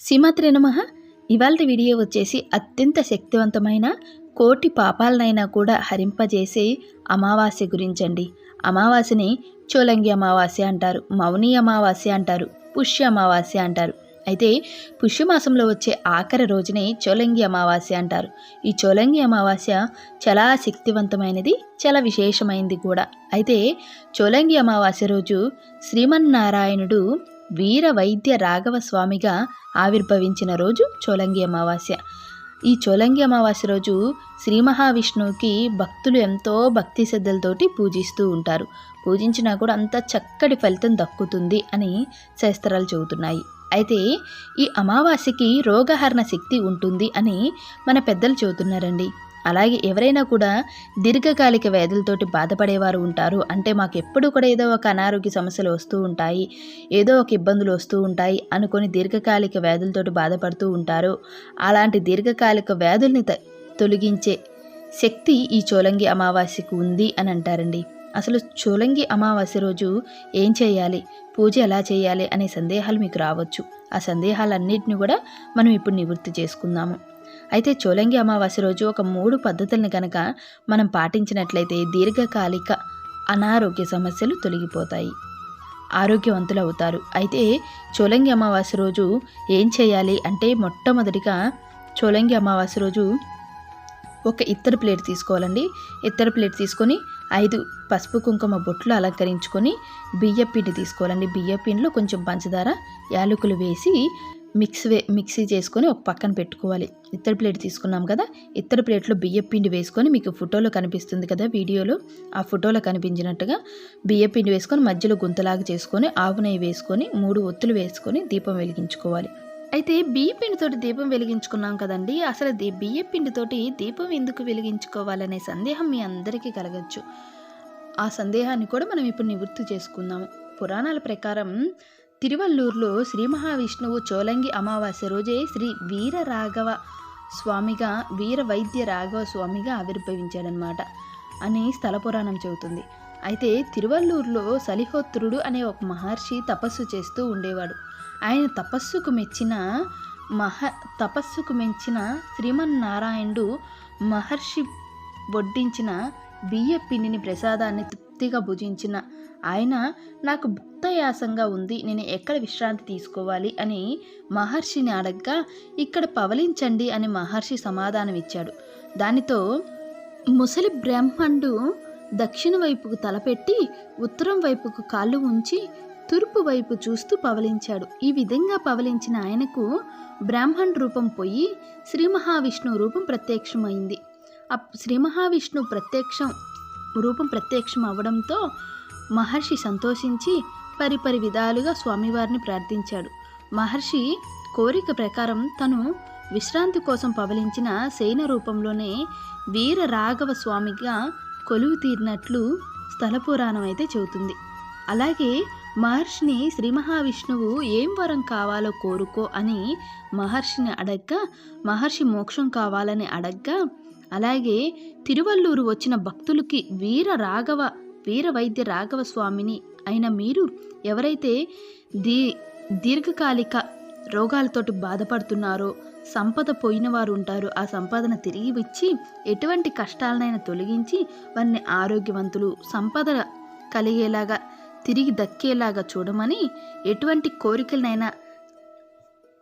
శ్రీమాత్రే నమః. ఇవాల్టి వీడియో వచ్చేసి అత్యంత శక్తివంతమైన కోటి పాపాలనైనా కూడా హరింపజేసే అమావాస్య గురించండి. అమావాస్యని చోలంగి అమావాస్య అంటారు, మౌని అమావాస్య అంటారు, పుష్య అమావాస్య అంటారు. అయితే పుష్యమాసంలో వచ్చే ఆఖరి రోజునే చోలంగి అమావాస్య అంటారు. ఈ చోలంగి అమావాస్య చాలా శక్తివంతమైనది, చాలా విశేషమైనది కూడా. అయితే చోలంగి అమావాస్య రోజు శ్రీమన్నారాయణుడు వీర వైద్య రాఘవ స్వామిగా ఆవిర్భవించిన రోజు చోలంగి అమావాస్య. ఈ చోలంగి అమావాస్య రోజు శ్రీ మహావిష్ణువుకి భక్తులు ఎంతో భక్తి శ్రద్ధలతోటి పూజిస్తూ ఉంటారు. పూజించినా కూడా అంత చక్కటి ఫలితం దక్కుతుంది అని శాస్త్రాలు చెబుతున్నాయి. అయితే ఈ అమావాస్యకి రోగహరణ శక్తి ఉంటుంది అని మన పెద్దలు చెబుతున్నారండి. అలాగే ఎవరైనా కూడా దీర్ఘకాలిక వ్యాధులతోటి బాధపడేవారు ఉంటారు. అంటే మాకు ఎప్పుడు కూడా ఏదో ఒక అనారోగ్య సమస్యలు వస్తూ ఉంటాయి, ఏదో ఒక ఇబ్బందులు వస్తూ ఉంటాయి అనుకొని దీర్ఘకాలిక వ్యాధులతోటి బాధపడుతూ ఉంటారు. అలాంటి దీర్ఘకాలిక వ్యాధుల్ని తొలగించే శక్తి ఈ చోలంగి అమావాస్యకు ఉంది అని అంటారండి. అసలు చోలంగి అమావాస్య రోజు ఏం చేయాలి, పూజ ఎలా చేయాలి అనే సందేహాలు మీకు రావచ్చు. ఆ సందేహాలన్నింటినీ కూడా మనం ఇప్పుడు నివృత్తి చేసుకుందాము. అయితే చోలంగి అమావాస్య రోజు ఒక 3 పద్ధతులను కనుక మనం పాటించినట్లయితే దీర్ఘకాలిక అనారోగ్య సమస్యలు తొలగిపోతాయి, ఆరోగ్యవంతులు అవుతారు. అయితే చోలంగి అమావాస్య రోజు ఏం చేయాలి అంటే మొట్టమొదటిగా చోలంగి అమావాస్య రోజు ఒక ఇత్తడి ప్లేట్ తీసుకోవాలండి. ఇత్తడి ప్లేట్ తీసుకొని 5 పసుపు కుంకుమ బొట్లు అలంకరించుకొని బియ్యపిండి తీసుకోవాలండి. బియ్యపిండిలో కొంచెం పంచదార, యాలకులు వేసి మిక్సీ చేసుకొని ఒక పక్కన పెట్టుకోవాలి. ఇత్తడి ప్లేట్ తీసుకున్నాం కదా, ఇత్తడి ప్లేట్లో బియ్యపిండి వేసుకొని మీకు ఫోటోలో కనిపిస్తుంది కదా వీడియోలో, ఆ ఫోటోలో కనిపించినట్టుగా బియ్యపిండి వేసుకొని మధ్యలో గుంతలాగా చేసుకొని ఆవు నెయ్యి వేసుకొని 3 ఒత్తులు వేసుకొని దీపం వెలిగించుకోవాలి. అయితే బియ్యపిండితోటి దీపం వెలిగించుకున్నాం కదండి, అసలు బియ్యపిండితోటి దీపం ఎందుకు వెలిగించుకోవాలనే సందేహం మీ అందరికీ కలగచ్చు. ఆ సందేహాన్ని కూడా మనం ఇప్పుడు నివృత్తి చేసుకుందాము. పురాణాల ప్రకారం తిరువల్లూరులో శ్రీ మహావిష్ణువు చోలంగి అమావాస్య రోజే శ్రీ వీర వైద్య రాఘవ స్వామిగా ఆవిర్భవించాడనమాట అని స్థల పురాణం చెబుతుంది. అయితే తిరువల్లూరులో సలిహోత్రుడు అనే ఒక మహర్షి తపస్సు చేస్తూ ఉండేవాడు. ఆయన తపస్సుకు మెచ్చిన శ్రీమన్నారాయణుడు మహర్షి వడ్డించిన బియ్య పిండిని ప్రసాదాన్ని తృప్తిగా భుజించిన ఆయన, నాకు భుక్తయాసంగా ఉంది, నేను ఎక్కడ విశ్రాంతి తీసుకోవాలి అని మహర్షిని అడగ్గా, ఇక్కడ పవలించండి అని మహర్షి సమాధానం ఇచ్చాడు. దానితో ముసలి బ్రాహ్మణుడు దక్షిణ వైపుకు తలపెట్టి ఉత్తరం వైపుకు కాళ్ళు ఉంచి తూర్పు వైపు చూస్తూ పవలించాడు. ఈ విధంగా పవలించిన ఆయనకు బ్రాహ్మణ్ రూపం పోయి శ్రీ మహావిష్ణువు రూపం ప్రత్యక్షమైంది. శ్రీ మహావిష్ణు రూపం ప్రత్యక్షం అవడంతో మహర్షి సంతోషించి పరిపరి విధాలుగా స్వామివారిని ప్రార్థించాడు. మహర్షి కోరిక ప్రకారం తను విశ్రాంతి కోసం పవలించిన శయన రూపంలోనే వీర రాఘవ స్వామిగా కొలువు తీరినట్లు స్థల పురాణం అయితే చెబుతుంది. అలాగే మహర్షిని శ్రీ మహావిష్ణువు ఏం వరం కావాలో కోరుకో అని మహర్షిని అడగ్గా, మహర్షి మోక్షం కావాలని అడగ్గా, అలాగే తిరువల్లూరు వచ్చిన భక్తులకి వీర వైద్య రాఘవ స్వామిని అయిన మీరు ఎవరైతే దీర్ఘకాలిక రోగాలతోటి బాధపడుతున్నారో, సంపద పోయిన వారు ఉంటారు, ఆ సంపదను తిరిగి ఇచ్చి ఎటువంటి కష్టాలనైనా తొలగించి వారిని ఆరోగ్యవంతులు, సంపద కలిగేలాగా తిరిగి దక్కేలాగా చూడమని, ఎటువంటి కోరికలనైనా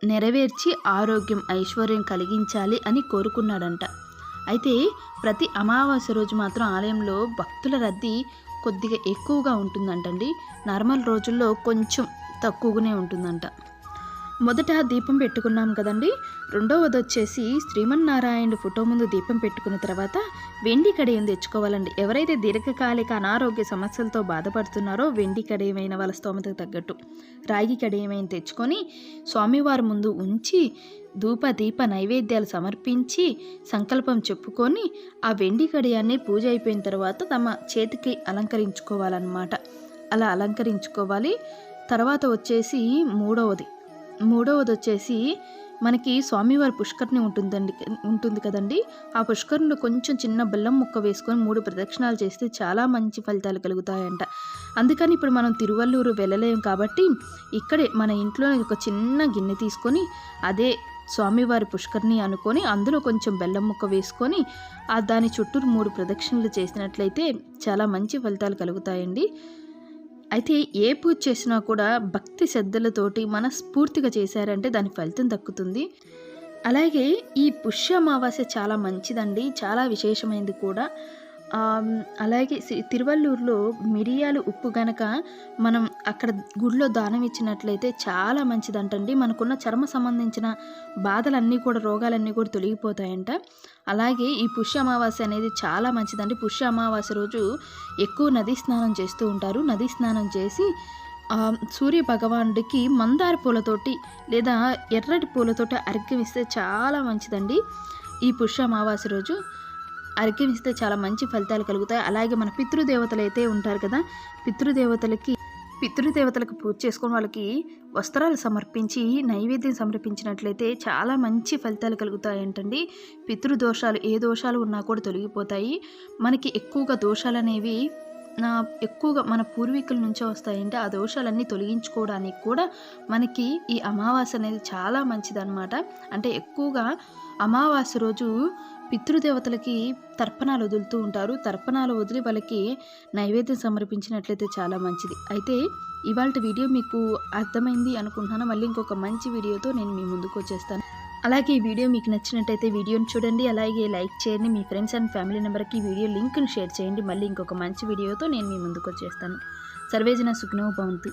నెరవేర్చి ఆరోగ్యం ఐశ్వర్యం కలిగించాలి అని కోరుకున్నాడంట. అయితే ప్రతి అమావాస్య రోజు మాత్రం ఆలయంలో భక్తుల రద్దీ కొద్దిగా ఎక్కువగా ఉంటుందంటండి. నార్మల్ రోజుల్లో కొంచెం తక్కువగానే ఉంటుందంట. మొదట దీపం పెట్టుకున్నాం కదండి, రెండవది వచ్చేసి శ్రీమన్నారాయణుడు ఫోటో ముందు దీపం పెట్టుకున్న తర్వాత వెండి కడియం తెచ్చుకోవాలండి. ఎవరైతే దీర్ఘకాలిక అనారోగ్య సమస్యలతో బాధపడుతున్నారో వెండి కడియమైన వాళ్ళ స్తోమతకు తగ్గట్టు రాగి కడియమైన తెచ్చుకొని స్వామివారి ముందు ఉంచి ధూప దీప నైవేద్యాలు సమర్పించి సంకల్పం చెప్పుకొని ఆ వెండి కడియాన్ని పూజ అయిపోయిన తర్వాత తమ చేతికి అలంకరించుకోవాలన్నమాట. అలా అలంకరించుకోవాలి. తర్వాత వచ్చేసి మూడవది వచ్చేసి మనకి స్వామివారి పుష్కరిణి ఉంటుంది కదండి. ఆ పుష్కరిణిలో కొంచెం చిన్న బెల్లం ముక్క వేసుకొని 3 ప్రదక్షిణాలు చేస్తే చాలా మంచి ఫలితాలు కలుగుతాయంట. అందుకని ఇప్పుడు మనం తిరువల్లూరు వెళ్ళలేం కాబట్టి ఇక్కడే మన ఇంట్లో ఒక చిన్న గిన్నె తీసుకొని అదే స్వామివారి పుష్కరిణి అనుకొని అందులో కొంచెం బెల్లం ముక్క వేసుకొని దాని చుట్టూరు 3 ప్రదక్షిణలు చేసినట్లయితే చాలా మంచి ఫలితాలు కలుగుతాయండి. అయితే ఏ పూజ చేసినా కూడా భక్తి శ్రద్ధలతోటి మనస్ఫూర్తిగా చేశారంటే దాని ఫలితం దక్కుతుంది. అలాగే ఈ పుష్య అమావాస్య చాలా మంచిదండి, చాలా విశేషమైనది కూడా. అలాగే తిరువల్లూరులో మిరియాలు ఉప్పు గనక మనం అక్కడ గుడిలో దానం ఇచ్చినట్లయితే చాలా మంచిదంటండి. మనకున్న చర్మ సంబంధించిన బాధలన్నీ కూడా, రోగాలన్నీ కూడా తొలగిపోతాయంట. అలాగే ఈ పుష్య అమావాస్య అనేది చాలా మంచిదండి. పుష్య అమావాస్య రోజు ఎక్కువ నదీ స్నానం చేస్తూ ఉంటారు. నదీ స్నానం చేసి సూర్య భగవానుడికి మందార పూలతోటి లేదా ఎర్రటి పూలతోటి అర్ఘ్యం ఇస్తే చాలా మంచిదండి. ఈ పుష్య అమావాస్య రోజు అర్ఘ్యం ఇస్తే చాలా మంచి ఫలితాలు కలుగుతాయి. అలాగే మన పితృదేవతలు అయితే ఉంటారు కదా, పితృదేవతలకు పూజ చేసుకొని వాళ్ళకి వస్త్రాలు సమర్పించి నైవేద్యం సమర్పించినట్లయితే చాలా మంచి ఫలితాలు కలుగుతాయంటండి. పితృదోషాలు ఏ దోషాలు ఉన్నా కూడా తొలగిపోతాయి. మనకి ఎక్కువగా దోషాలు అనేవి ఎక్కువగా మన పూర్వీకుల నుంచే వస్తాయంటే ఆ దోషాలన్నీ తొలగించుకోవడానికి కూడా మనకి ఈ అమావాస్య అనేది చాలా మంచిదన్నమాట. అంటే ఎక్కువగా అమావాస్య రోజు పితృదేవతలకి తర్పణాలు వదులుతూ ఉంటారు. తర్పణాలు వదిలి వాళ్ళకి నైవేద్యం సమర్పించినట్లయితే చాలా మంచిది. అయితే ఇవాళ వీడియో మీకు అర్థమైంది అనుకుంటున్నాను. మళ్ళీ ఇంకొక మంచి వీడియోతో నేను మీ ముందుకు వచ్చేస్తాను. అలాగే ఈ వీడియో మీకు నచ్చినట్టయితే వీడియోని చూడండి, అలాగే లైక్ చేయండి, మీ ఫ్రెండ్స్ అండ్ ఫ్యామిలీ మెంబర్కి ఈ వీడియో లింక్ను షేర్ చేయండి. మళ్ళీ ఇంకొక మంచి వీడియోతో నేను మీ ముందుకు వచ్చేస్తాను. సర్వేజన సుఖినో భవంతు.